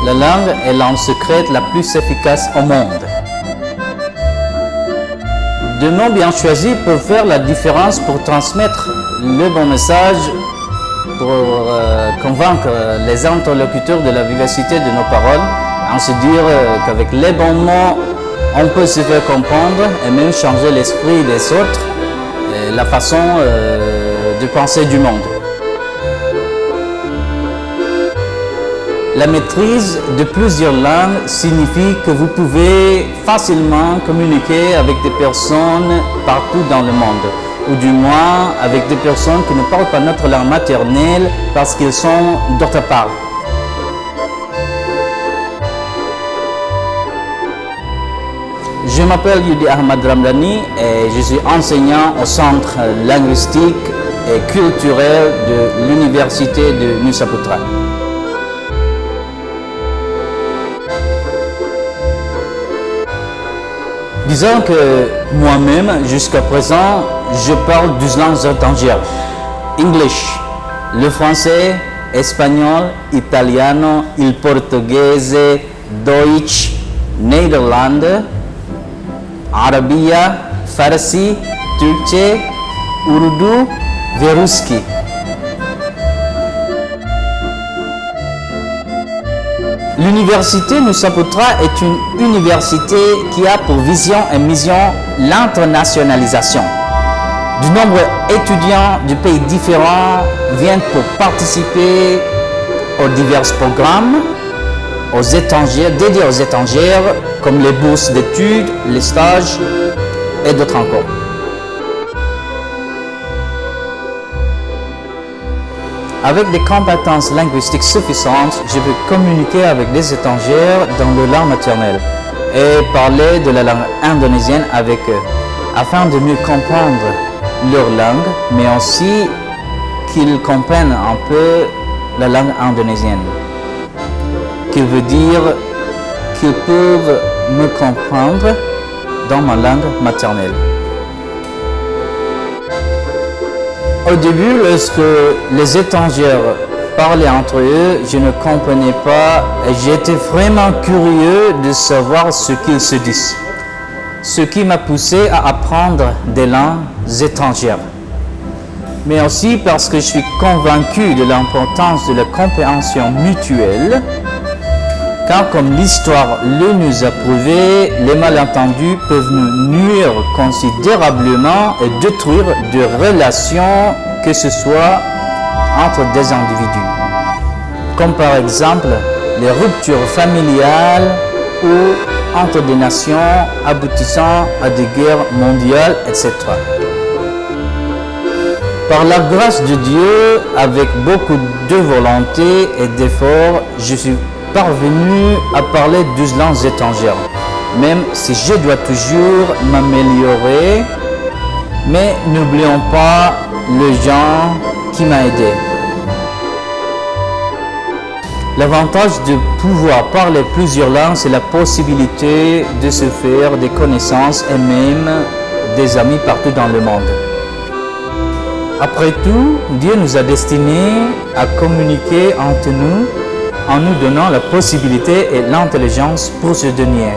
La langue est l'arme secrète la plus efficace au monde. De noms bien choisis peuvent faire la différence pour transmettre le bon message, pour convaincre les interlocuteurs de la vivacité de nos paroles, ainsi dire qu'avec les bons mots, on peut se faire comprendre et même changer l'esprit des autres et la façon de penser du monde. La maîtrise de plusieurs langues signifie que vous pouvez facilement communiquer avec des personnes partout dans le monde, ou du moins avec des personnes qui ne parlent pas notre langue maternelle parce qu'ils sont d'autre part. Je m'appelle Yudi Ahmad Ramlani et je suis enseignant au Centre linguistique et culturel de l'Université de Nusa Putra. Disons que moi-même, jusqu'à présent, je parle 12 langues étrangères. English, le français, espagnol, italiano, il portoghese, Deutsch, Nederlandais, Arabia, Farsi, Turc, Urdu, Veruski. L'université Nusa Putra est une université qui a pour vision et mission l'internationalisation. De nombreux étudiants de pays différents viennent pour participer aux divers programmes dédiés aux étrangères, comme les bourses d'études, les stages et d'autres encore. Avec des compétences linguistiques suffisantes, je peux communiquer avec des étrangers dans leur langue maternelle et parler de la langue indonésienne avec eux, afin de mieux comprendre leur langue, mais aussi qu'ils comprennent un peu la langue indonésienne. Qui veut dire qu'ils peuvent me comprendre dans ma langue maternelle. Au début, lorsque les étrangers parlaient entre eux, je ne comprenais pas et j'étais vraiment curieux de savoir ce qu'ils se disent. Ce qui m'a poussé à apprendre des langues étrangères. Mais aussi parce que je suis convaincu de l'importance de la compréhension mutuelle, car comme l'histoire le nous a prouvé, les malentendus peuvent nous nuire considérablement et détruire des relations, que ce soit entre des individus. Comme par exemple les ruptures familiales ou entre des nations aboutissant à des guerres mondiales, etc. Par la grâce de Dieu, avec beaucoup de volonté et d'efforts, je suis parvenu à parler 12 langues étrangères, même si je dois toujours m'améliorer, mais n'oublions pas le gens qui m'a aidé. L'avantage de pouvoir parler plusieurs langues, c'est la possibilité de se faire des connaissances et même des amis partout dans le monde. Après tout, Dieu nous a destinés à communiquer entre nous en nous donnant la possibilité et l'intelligence pour se donner.